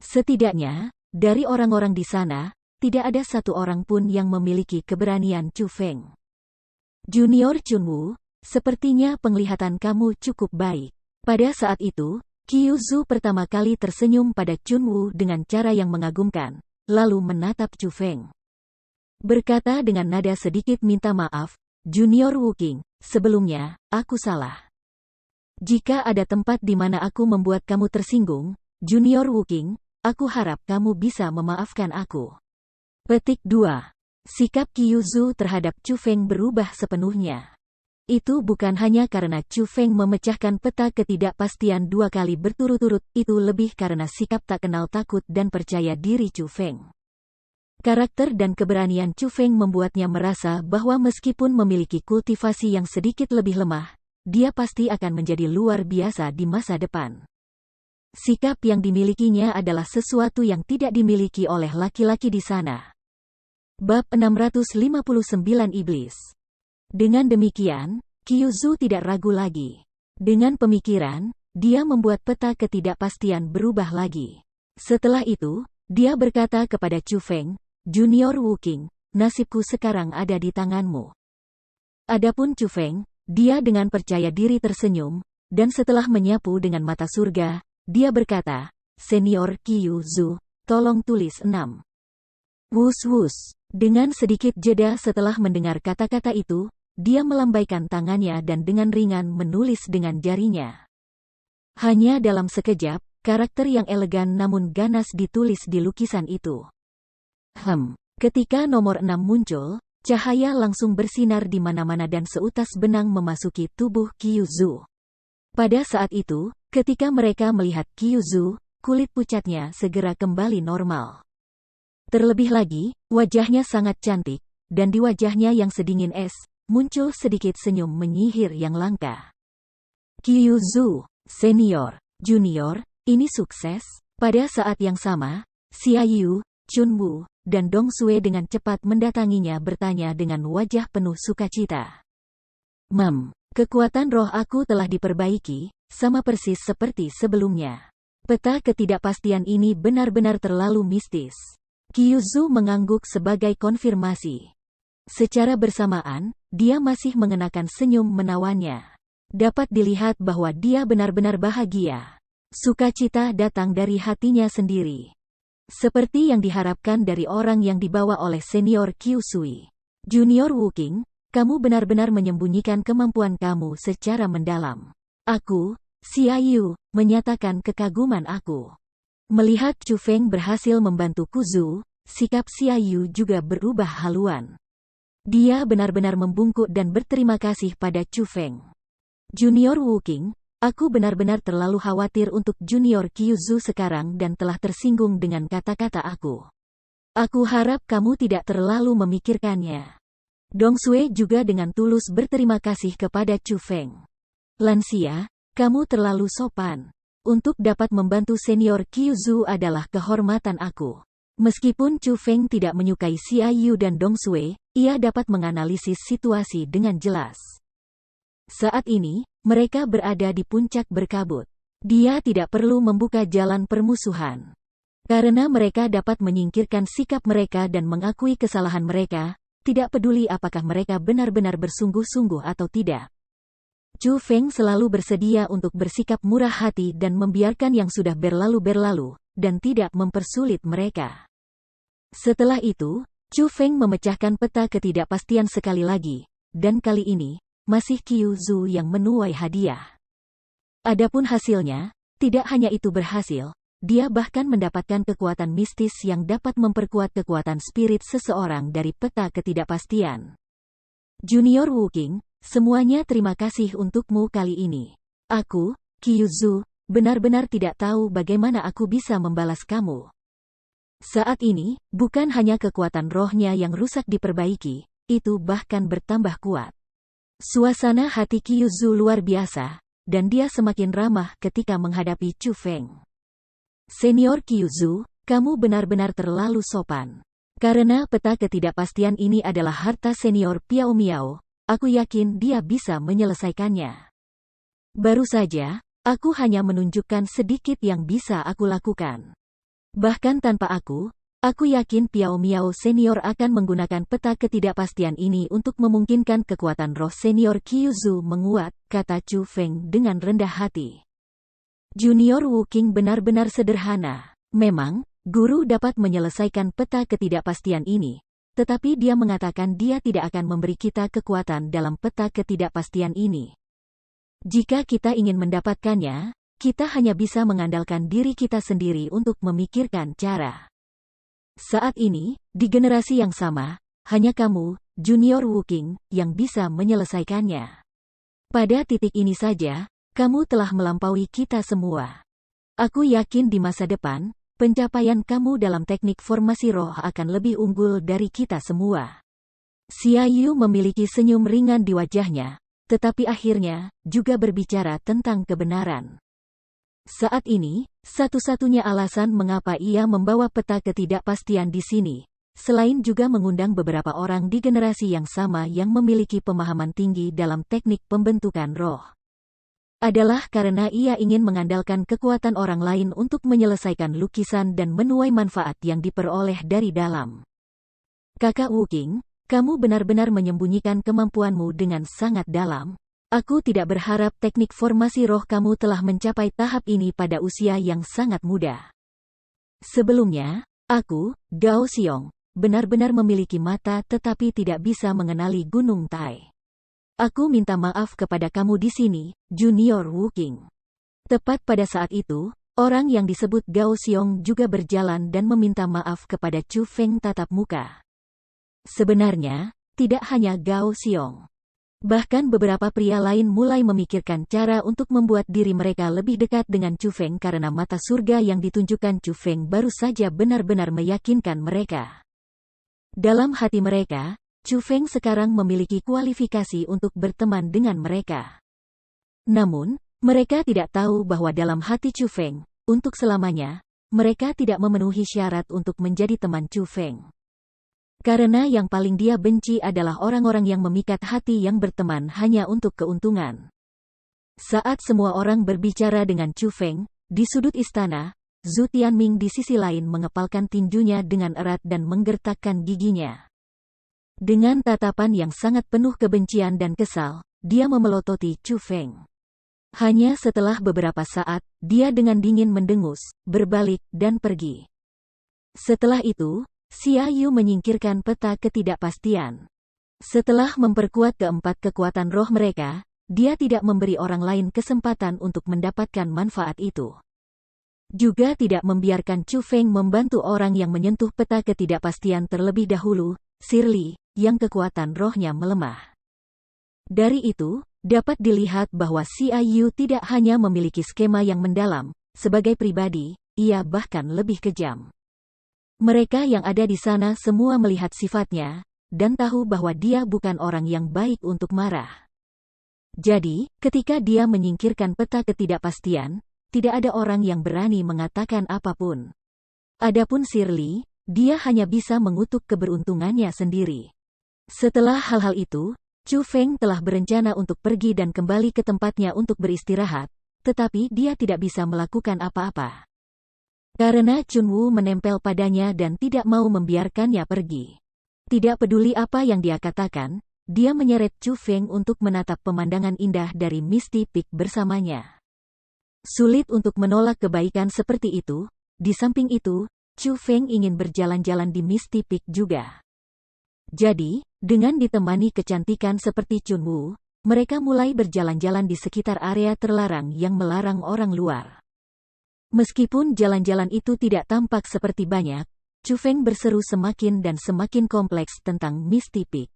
Setidaknya, dari orang-orang di sana, tidak ada satu orang pun yang memiliki keberanian Chu Feng. Junior Chunwu, sepertinya penglihatan kamu cukup baik. Pada saat itu, Qiu Zhu pertama kali tersenyum pada Chunwu dengan cara yang mengagumkan, lalu menatap Chu Feng. Berkata dengan nada sedikit minta maaf, Junior Wuking, sebelumnya, aku salah. Jika ada tempat di mana aku membuat kamu tersinggung, Junior Wuking, aku harap kamu bisa memaafkan aku. Petik 2. Sikap Qiu Zhu terhadap Chu Feng berubah sepenuhnya. Itu bukan hanya karena Chu Feng memecahkan peta ketidakpastian 2 kali berturut-turut, itu lebih karena sikap tak kenal takut dan percaya diri Chu Feng. Karakter dan keberanian Chu Feng membuatnya merasa bahwa meskipun memiliki kultivasi yang sedikit lebih lemah, dia pasti akan menjadi luar biasa di masa depan. Sikap yang dimilikinya adalah sesuatu yang tidak dimiliki oleh laki-laki di sana. Bab 659 Iblis. Dengan demikian, Qiu Zhu tidak ragu lagi. Dengan pemikiran, dia membuat peta ketidakpastian berubah lagi. Setelah itu, dia berkata kepada Chu Feng, Junior Wuking, nasibku sekarang ada di tanganmu. Adapun Chu Feng, dia dengan percaya diri tersenyum, dan setelah menyapu dengan mata surga, dia berkata, Senior Qiu Zhu, tolong tulis 6. Wus-wus. Dengan sedikit jeda setelah mendengar kata-kata itu, dia melambaikan tangannya dan dengan ringan menulis dengan jarinya. Hanya dalam sekejap, karakter yang elegan namun ganas ditulis di lukisan itu. Ketika nomor 6 muncul, cahaya langsung bersinar di mana-mana dan seutas benang memasuki tubuh Kyuzu. Pada saat itu, ketika mereka melihat Kyuzu, kulit pucatnya segera kembali normal. Terlebih lagi, wajahnya sangat cantik, dan di wajahnya yang sedingin es, muncul sedikit senyum menyihir yang langka. Kyuzu, senior, junior, ini sukses. Pada saat yang sama, Xiaoyu, Chunwoo, dan Dong Sue dengan cepat mendatanginya bertanya dengan wajah penuh sukacita. Kekuatan roh aku telah diperbaiki, sama persis seperti sebelumnya. Peta ketidakpastian ini benar-benar terlalu mistis. Kyuzu mengangguk sebagai konfirmasi. Secara bersamaan, dia masih mengenakan senyum menawannya. Dapat dilihat bahwa dia benar-benar bahagia. Sukacita datang dari hatinya sendiri. Seperti yang diharapkan dari orang yang dibawa oleh senior Kyusui. Junior Wuking, kamu benar-benar menyembunyikan kemampuan kamu secara mendalam. Aku, Xiaoyu, menyatakan kekaguman aku. Melihat Chu Feng berhasil membantu Kuzu, sikap Xiaoyu juga berubah haluan. Dia benar-benar membungkuk dan berterima kasih pada Chu Feng. Junior Wuking, aku benar-benar terlalu khawatir untuk Junior Kyuzu sekarang dan telah tersinggung dengan kata-kata aku. Aku harap kamu tidak terlalu memikirkannya. Dong Sue juga dengan tulus berterima kasih kepada Chu Feng. Lansia, kamu terlalu sopan. Untuk dapat membantu senior Kyuzu adalah kehormatan aku. Meskipun Chu Feng tidak menyukai Xiaoyu dan Dong Sue, ia dapat menganalisis situasi dengan jelas. Saat ini, mereka berada di puncak berkabut. Dia tidak perlu membuka jalan permusuhan. Karena mereka dapat menyingkirkan sikap mereka dan mengakui kesalahan mereka, tidak peduli apakah mereka benar-benar bersungguh-sungguh atau tidak. Chu Feng selalu bersedia untuk bersikap murah hati dan membiarkan yang sudah berlalu, dan tidak mempersulit mereka. Setelah itu, Chu Feng memecahkan peta ketidakpastian sekali lagi, dan kali ini, masih Kyuzu yang menuai hadiah. Adapun hasilnya, tidak hanya itu berhasil, dia bahkan mendapatkan kekuatan mistis yang dapat memperkuat kekuatan spirit seseorang dari peta ketidakpastian. Junior Wuking, semuanya terima kasih untukmu kali ini. Aku, Kyuzu, benar-benar tidak tahu bagaimana aku bisa membalas kamu. Saat ini, bukan hanya kekuatan rohnya yang rusak diperbaiki, itu bahkan bertambah kuat. Suasana hati Kyuzu luar biasa, dan dia semakin ramah ketika menghadapi Chu Feng. Senior Kyuzu, kamu benar-benar terlalu sopan. Karena peta ketidakpastian ini adalah harta senior Piao Miao, aku yakin dia bisa menyelesaikannya. Baru saja, aku hanya menunjukkan sedikit yang bisa aku lakukan. Bahkan tanpa aku yakin Piao Miao senior akan menggunakan peta ketidakpastian ini untuk memungkinkan kekuatan roh senior Kyuzu menguat, kata Chu Feng dengan rendah hati. Junior Wuking benar-benar sederhana. Memang, guru dapat menyelesaikan peta ketidakpastian ini, tetapi dia mengatakan dia tidak akan memberi kita kekuatan dalam peta ketidakpastian ini. Jika kita ingin mendapatkannya, kita hanya bisa mengandalkan diri kita sendiri untuk memikirkan cara. Saat ini, di generasi yang sama, hanya kamu, Junior Wuking, yang bisa menyelesaikannya. Pada titik ini saja, kamu telah melampaui kita semua. Aku yakin di masa depan, pencapaian kamu dalam teknik formasi roh akan lebih unggul dari kita semua. Xiaoyu memiliki senyum ringan di wajahnya, tetapi akhirnya, juga berbicara tentang kebenaran. Saat ini, satu-satunya alasan mengapa ia membawa peta ketidakpastian di sini, selain juga mengundang beberapa orang di generasi yang sama yang memiliki pemahaman tinggi dalam teknik pembentukan roh, adalah karena ia ingin mengandalkan kekuatan orang lain untuk menyelesaikan lukisan dan menuai manfaat yang diperoleh dari dalam. Kakak Wuking, kamu benar-benar menyembunyikan kemampuanmu dengan sangat dalam. Aku tidak berharap teknik formasi roh kamu telah mencapai tahap ini pada usia yang sangat muda. Sebelumnya, aku, Gao Xiong, benar-benar memiliki mata tetapi tidak bisa mengenali Gunung Tai. Aku minta maaf kepada kamu di sini, Junior Wu-King. Tepat pada saat itu, orang yang disebut Gao Xiong juga berjalan dan meminta maaf kepada Chu Feng tatap muka. Sebenarnya, tidak hanya Gao Xiong. Bahkan beberapa pria lain mulai memikirkan cara untuk membuat diri mereka lebih dekat dengan Chu Feng karena mata surga yang ditunjukkan Chu Feng baru saja benar-benar meyakinkan mereka. Dalam hati mereka, Chu Feng sekarang memiliki kualifikasi untuk berteman dengan mereka. Namun, mereka tidak tahu bahwa dalam hati Chu Feng, untuk selamanya, mereka tidak memenuhi syarat untuk menjadi teman Chu Feng. Karena yang paling dia benci adalah orang-orang yang memikat hati yang berteman hanya untuk keuntungan. Saat semua orang berbicara dengan Chu Feng, di sudut istana, Zhu Tianming di sisi lain mengepalkan tinjunya dengan erat dan menggertakkan giginya. Dengan tatapan yang sangat penuh kebencian dan kesal, dia memelototi Chu Feng. Hanya setelah beberapa saat, dia dengan dingin mendengus, berbalik, dan pergi. Setelah itu, Xia Yu menyingkirkan peta ketidakpastian. Setelah memperkuat keempat kekuatan roh mereka, dia tidak memberi orang lain kesempatan untuk mendapatkan manfaat itu. Juga tidak membiarkan Chu Feng membantu orang yang menyentuh peta ketidakpastian terlebih dahulu, Shirley, yang kekuatan rohnya melemah. Dari itu, dapat dilihat bahwa Xia Yu tidak hanya memiliki skema yang mendalam, sebagai pribadi, ia bahkan lebih kejam. Mereka yang ada di sana semua melihat sifatnya, dan tahu bahwa dia bukan orang yang baik untuk marah. Jadi, ketika dia menyingkirkan peta ketidakpastian, tidak ada orang yang berani mengatakan apapun. Adapun Shirley, dia hanya bisa mengutuk keberuntungannya sendiri. Setelah hal-hal itu, Chu Feng telah berencana untuk pergi dan kembali ke tempatnya untuk beristirahat, tetapi dia tidak bisa melakukan apa-apa. Karena Chun Wu menempel padanya dan tidak mau membiarkannya pergi. Tidak peduli apa yang dia katakan, dia menyeret Chu Feng untuk menatap pemandangan indah dari Misty Peak bersamanya. Sulit untuk menolak kebaikan seperti itu, di samping itu, Chu Feng ingin berjalan-jalan di Misty Peak juga. Jadi, dengan ditemani kecantikan seperti Chun Wu, mereka mulai berjalan-jalan di sekitar area terlarang yang melarang orang luar. Meskipun jalan-jalan itu tidak tampak seperti banyak, Chu Feng berseru semakin dan semakin kompleks tentang Misty Peak.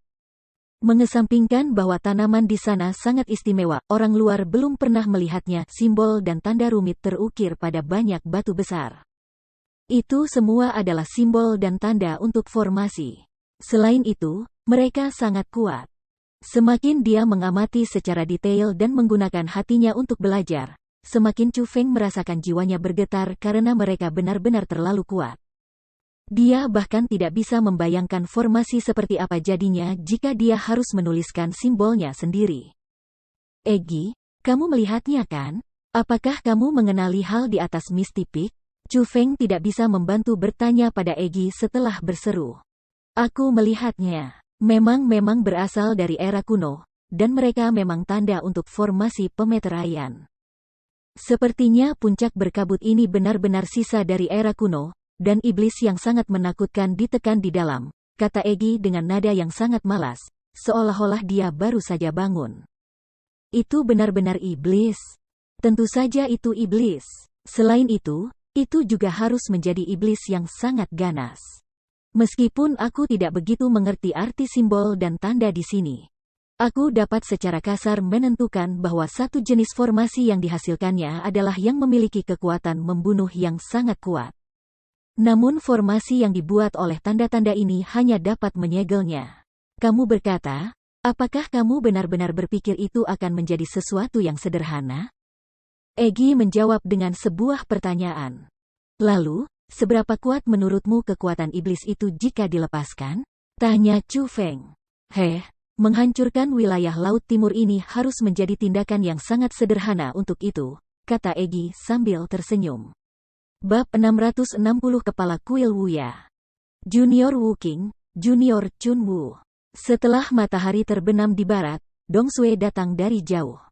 Mengesampingkan bahwa tanaman di sana sangat istimewa, orang luar belum pernah melihatnya, simbol dan tanda rumit terukir pada banyak batu besar. Itu semua adalah simbol dan tanda untuk formasi. Selain itu, mereka sangat kuat. Semakin dia mengamati secara detail dan menggunakan hatinya untuk belajar, semakin Chu Feng merasakan jiwanya bergetar karena mereka benar-benar terlalu kuat. Dia bahkan tidak bisa membayangkan formasi seperti apa jadinya jika dia harus menuliskan simbolnya sendiri. Egi, kamu melihatnya kan? Apakah kamu mengenali hal di atas Misty Peak? Chu Feng tidak bisa membantu bertanya pada Egi setelah berseru. Aku melihatnya. Memang berasal dari era kuno, dan mereka memang tanda untuk formasi pemeteraian. Sepertinya puncak berkabut ini benar-benar sisa dari era kuno, dan iblis yang sangat menakutkan ditekan di dalam, kata Egi dengan nada yang sangat malas, seolah-olah dia baru saja bangun. Itu benar-benar iblis. Tentu saja itu iblis. Selain itu juga harus menjadi iblis yang sangat ganas. Meskipun aku tidak begitu mengerti arti simbol dan tanda di sini, aku dapat secara kasar menentukan bahwa satu jenis formasi yang dihasilkannya adalah yang memiliki kekuatan membunuh yang sangat kuat. Namun formasi yang dibuat oleh tanda-tanda ini hanya dapat menyegelnya. Kamu berkata, apakah kamu benar-benar berpikir itu akan menjadi sesuatu yang sederhana? Egi menjawab dengan sebuah pertanyaan. Lalu, seberapa kuat menurutmu kekuatan iblis itu jika dilepaskan? Tanya Chu Feng. Menghancurkan wilayah Laut Timur ini harus menjadi tindakan yang sangat sederhana untuk itu, kata Egi sambil tersenyum. Bab 660 Kepala Kuil Wuya. Junior Wu-King, Junior Chun Wu. Setelah matahari terbenam di barat, Dong Sui datang dari jauh.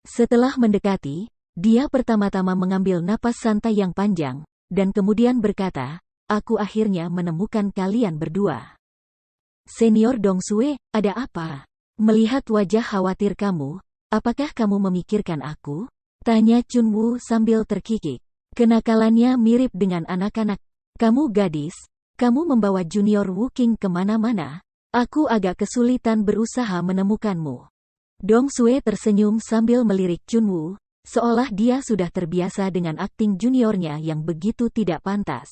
Setelah mendekati, dia pertama-tama mengambil napas santai yang panjang, dan kemudian berkata, aku akhirnya menemukan kalian berdua. Senior Dong Sui, ada apa? Melihat wajah khawatir kamu, apakah kamu memikirkan aku? Tanya Chunwoo sambil terkikik. Kenakalannya mirip dengan anak-anak. Kamu gadis, kamu membawa junior Wooking kemana-mana. Aku agak kesulitan berusaha menemukanmu. Dong Sue tersenyum sambil melirik Chunwoo, seolah dia sudah terbiasa dengan akting juniornya yang begitu tidak pantas.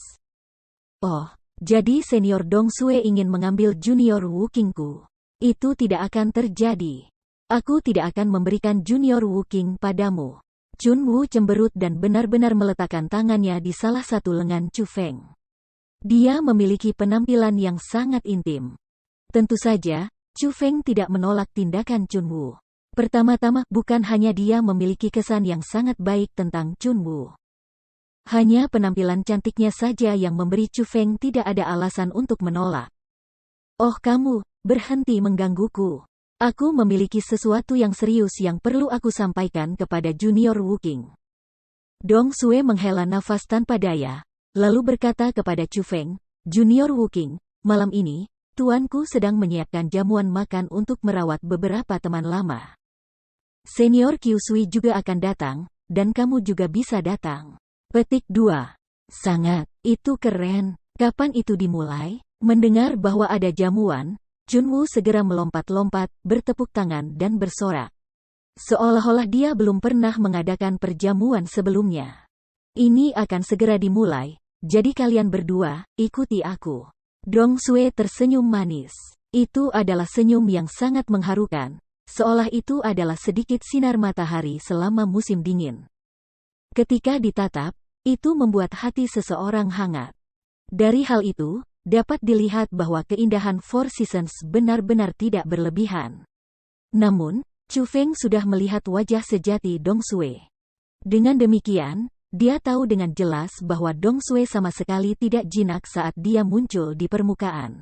Oh, jadi senior Dong Sue ingin mengambil junior Wookingku. Itu tidak akan terjadi. Aku tidak akan memberikan junior Wooking padamu. Chunwoo cemberut dan benar-benar meletakkan tangannya di salah satu lengan Chu Feng. Dia memiliki penampilan yang sangat intim. Tentu saja, Chu Feng tidak menolak tindakan Chunwoo. Pertama-tama, bukan hanya dia memiliki kesan yang sangat baik tentang Chunwoo. Hanya penampilan cantiknya saja yang memberi Chu Feng tidak ada alasan untuk menolak. Oh kamu, berhenti menggangguku. Aku memiliki sesuatu yang serius yang perlu aku sampaikan kepada junior Wooking. Dong Sue menghela nafas tanpa daya, lalu berkata kepada Chu Feng, Junior Wooking, malam ini, tuanku sedang menyiapkan jamuan makan untuk merawat beberapa teman lama. Senior Kyusui juga akan datang, dan kamu juga bisa datang. Petik 2. Sangat, itu keren. Kapan itu dimulai? Mendengar bahwa ada jamuan, Chunwoo segera melompat-lompat, bertepuk tangan dan bersorak. Seolah-olah dia belum pernah mengadakan perjamuan sebelumnya. Ini akan segera dimulai, jadi kalian berdua, ikuti aku. Dong Sue tersenyum manis. Itu adalah senyum yang sangat mengharukan, seolah itu adalah sedikit sinar matahari selama musim dingin. Ketika ditatap, itu membuat hati seseorang hangat. Dari hal itu, dapat dilihat bahwa keindahan Four Seasons benar-benar tidak berlebihan. Namun, Chu Feng sudah melihat wajah sejati Dong Sue. Dengan demikian, dia tahu dengan jelas bahwa Dong Sue sama sekali tidak jinak saat dia muncul di permukaan.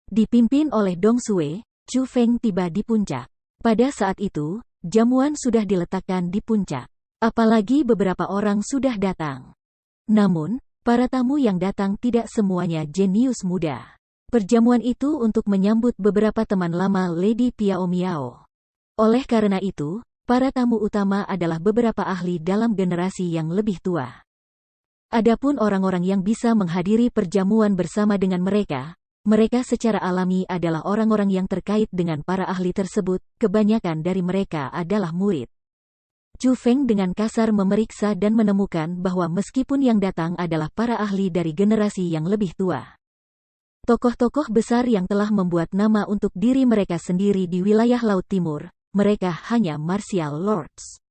Dipimpin oleh Dong Sue, Chu Feng tiba di puncak. Pada saat itu, jamuan sudah diletakkan di puncak. Apalagi beberapa orang sudah datang. Namun, para tamu yang datang tidak semuanya jenius muda. Perjamuan itu untuk menyambut beberapa teman lama Lady Piao Miao. Oleh karena itu, para tamu utama adalah beberapa ahli dalam generasi yang lebih tua. Adapun orang-orang yang bisa menghadiri perjamuan bersama dengan mereka secara alami adalah orang-orang yang terkait dengan para ahli tersebut, kebanyakan dari mereka adalah murid. Chu Feng dengan kasar memeriksa dan menemukan bahwa meskipun yang datang adalah para ahli dari generasi yang lebih tua, tokoh-tokoh besar yang telah membuat nama untuk diri mereka sendiri di wilayah Laut Timur, mereka hanya martial lords.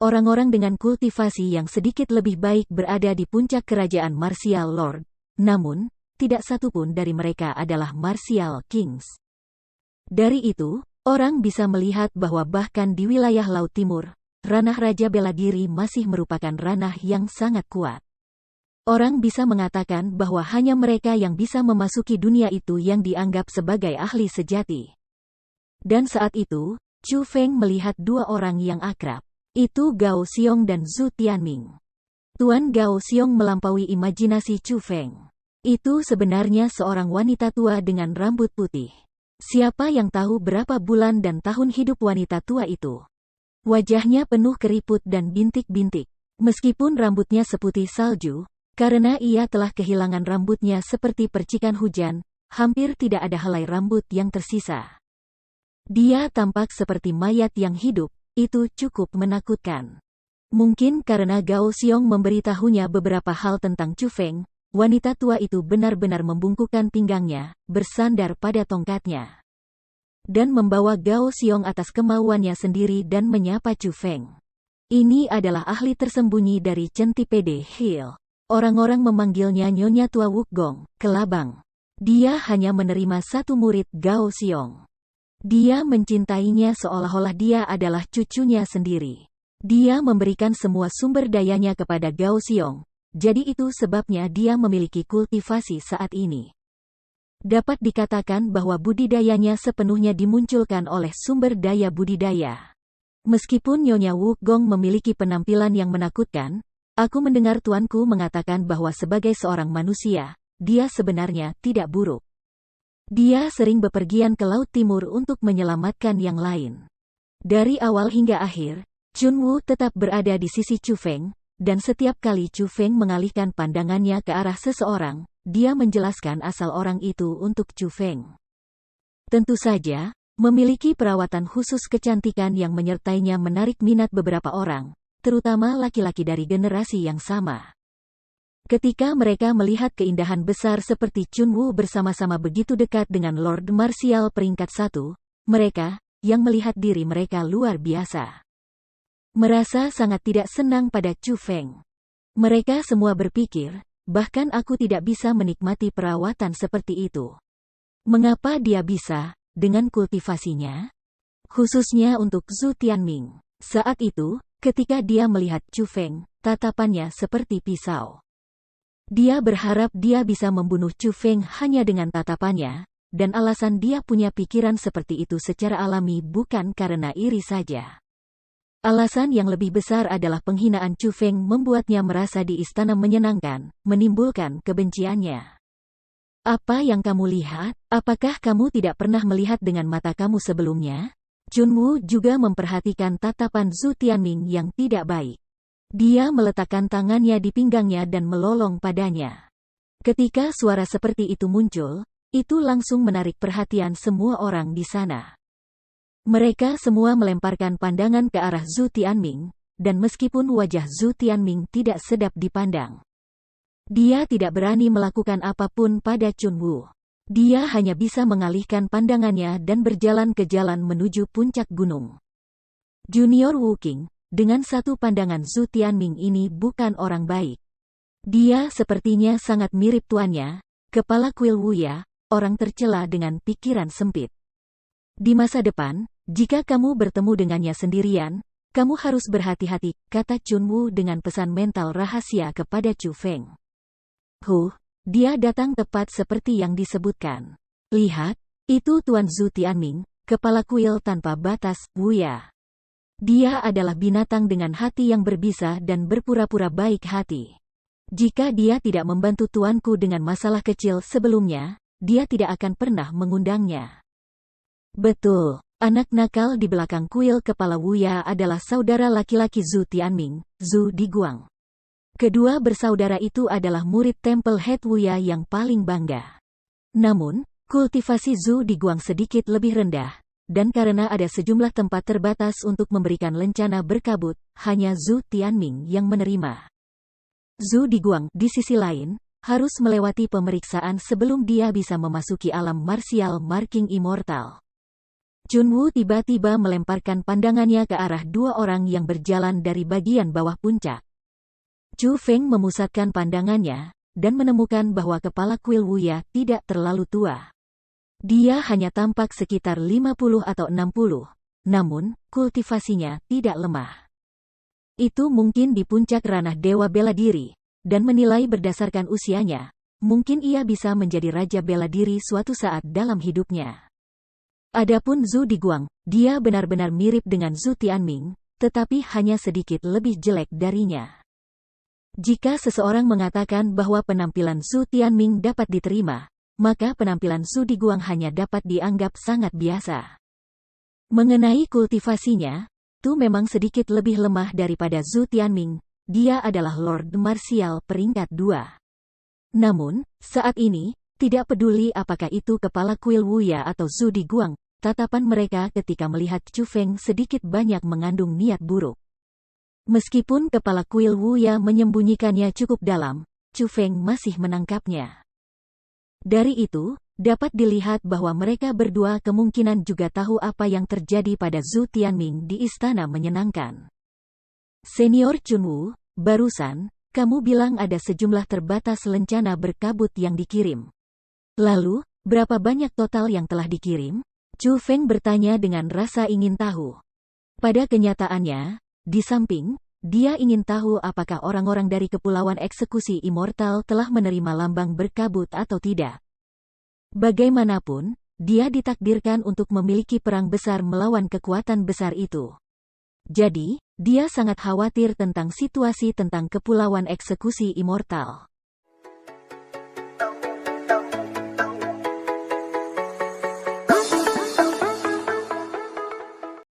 Orang-orang dengan kultivasi yang sedikit lebih baik berada di puncak kerajaan martial lord, namun, tidak satupun dari mereka adalah martial kings. Dari itu, orang bisa melihat bahwa bahkan di wilayah Laut Timur, ranah Raja Bela Diri masih merupakan ranah yang sangat kuat. Orang bisa mengatakan bahwa hanya mereka yang bisa memasuki dunia itu yang dianggap sebagai ahli sejati. Dan saat itu, Chu Feng melihat dua orang yang akrab. Itu Gao Xiong dan Zhu Tianming. Tuan Gao Xiong melampaui imajinasi Chu Feng. Itu sebenarnya seorang wanita tua dengan rambut putih. Siapa yang tahu berapa bulan dan tahun hidup wanita tua itu? Wajahnya penuh keriput dan bintik-bintik. Meskipun rambutnya seputih salju, karena ia telah kehilangan rambutnya seperti percikan hujan, hampir tidak ada helai rambut yang tersisa. Dia tampak seperti mayat yang hidup, itu cukup menakutkan. Mungkin karena Gao Xiong memberitahunya beberapa hal tentang Chu Feng, wanita tua itu benar-benar membungkukkan pinggangnya, bersandar pada tongkatnya, dan membawa Gao Xiong atas kemauannya sendiri dan menyapa Chu Feng. Ini adalah ahli tersembunyi dari Centipede Hill. Orang-orang memanggilnya Nyonya Tua Wukgong, Kelabang. Dia hanya menerima satu murid Gao Xiong. Dia mencintainya seolah-olah dia adalah cucunya sendiri. Dia memberikan semua sumber dayanya kepada Gao Xiong, jadi itu sebabnya dia memiliki kultivasi saat ini. Dapat dikatakan bahwa budidayanya sepenuhnya dimunculkan oleh sumber daya budidaya. Meskipun Nyonya Wukgong memiliki penampilan yang menakutkan, aku mendengar tuanku mengatakan bahwa sebagai seorang manusia, dia sebenarnya tidak buruk. Dia sering bepergian ke Laut Timur untuk menyelamatkan yang lain. Dari awal hingga akhir, Chunwu tetap berada di sisi Chu Feng, dan setiap kali Chu Feng mengalihkan pandangannya ke arah seseorang, dia menjelaskan asal orang itu untuk Chu Feng. Tentu saja, memiliki perawatan khusus kecantikan yang menyertainya menarik minat beberapa orang, terutama laki-laki dari generasi yang sama. Ketika mereka melihat keindahan besar seperti Chunwu bersama-sama begitu dekat dengan Lord Martial peringkat 1, mereka, yang melihat diri mereka luar biasa, merasa sangat tidak senang pada Chu Feng. Mereka semua berpikir, bahkan aku tidak bisa menikmati perawatan seperti itu. Mengapa dia bisa, dengan kultivasinya? Khususnya untuk Zhu Tianming. Saat itu, ketika dia melihat Chu Feng, tatapannya seperti pisau. Dia berharap dia bisa membunuh Chu Feng hanya dengan tatapannya, dan alasan dia punya pikiran seperti itu secara alami bukan karena iri saja. Alasan yang lebih besar adalah penghinaan Chu Feng membuatnya merasa di istana menyenangkan, menimbulkan kebenciannya. Apa yang kamu lihat? Apakah kamu tidak pernah melihat dengan mata kamu sebelumnya? Chunwu juga memperhatikan tatapan Zhu Tianming yang tidak baik. Dia meletakkan tangannya di pinggangnya dan melolong padanya. Ketika suara seperti itu muncul, itu langsung menarik perhatian semua orang di sana. Mereka semua melemparkan pandangan ke arah Zhu Tianming, dan meskipun wajah Zhu Tianming tidak sedap dipandang, dia tidak berani melakukan apapun pada Chunwu. Dia hanya bisa mengalihkan pandangannya dan berjalan ke jalan menuju puncak gunung. Junior Wu Qing, dengan satu pandangan Zhu Tianming ini bukan orang baik. Dia sepertinya sangat mirip tuannya, kepala kuil Wuya, orang tercela dengan pikiran sempit. Di masa depan, jika kamu bertemu dengannya sendirian, kamu harus berhati-hati, kata Chunwu dengan pesan mental rahasia kepada Chu Feng. Dia datang tepat seperti yang disebutkan. Lihat, itu Tuan Zhu Tianming, kepala kuil tanpa batas, Wuya. Dia adalah binatang dengan hati yang berbisa dan berpura-pura baik hati. Jika dia tidak membantu tuanku dengan masalah kecil sebelumnya, dia tidak akan pernah mengundangnya. Betul, anak nakal di belakang kuil kepala Wuya adalah saudara laki-laki Zhu Tianming, Zhu Diguang. Kedua bersaudara itu adalah murid Temple Head Wuya yang paling bangga. Namun, kultivasi Zhu Diguang sedikit lebih rendah, dan karena ada sejumlah tempat terbatas untuk memberikan lencana berkabut, hanya Zhu Tianming yang menerima. Zhu Diguang, di sisi lain, harus melewati pemeriksaan sebelum dia bisa memasuki alam martial marking immortal. Chunwu tiba-tiba melemparkan pandangannya ke arah dua orang yang berjalan dari bagian bawah puncak. Chu Feng memusatkan pandangannya, dan menemukan bahwa kepala kuil Wuya tidak terlalu tua. Dia hanya tampak sekitar 50 atau 60, namun, kultivasinya tidak lemah. Itu mungkin di puncak ranah dewa bela diri, dan menilai berdasarkan usianya, mungkin ia bisa menjadi raja bela diri suatu saat dalam hidupnya. Adapun Zhu Diguang, dia benar-benar mirip dengan Zhu Tianming, tetapi hanya sedikit lebih jelek darinya. Jika seseorang mengatakan bahwa penampilan Zhu Tianming dapat diterima, maka penampilan Zhu Diguang hanya dapat dianggap sangat biasa. Mengenai kultivasinya, Tu memang sedikit lebih lemah daripada Zhu Tianming, dia adalah Lord Martial peringkat 2. Namun, saat ini, tidak peduli apakah itu kepala kuil Wuya atau Zhu Diguang, tatapan mereka ketika melihat Chu Feng sedikit banyak mengandung niat buruk. Meskipun kepala kuil Wuya menyembunyikannya cukup dalam, Chu Feng masih menangkapnya. Dari itu, dapat dilihat bahwa mereka berdua kemungkinan juga tahu apa yang terjadi pada Zhu Tianming di istana menyenangkan. Senior Chunwu, barusan, kamu bilang ada sejumlah terbatas lencana berkabut yang dikirim. Lalu, berapa banyak total yang telah dikirim? Chu Feng bertanya dengan rasa ingin tahu. Pada kenyataannya, di samping, dia ingin tahu apakah orang-orang dari Kepulauan Eksekusi Immortal telah menerima lambang berkabut atau tidak. Bagaimanapun, dia ditakdirkan untuk memiliki perang besar melawan kekuatan besar itu. Jadi, dia sangat khawatir tentang situasi tentang Kepulauan Eksekusi Immortal.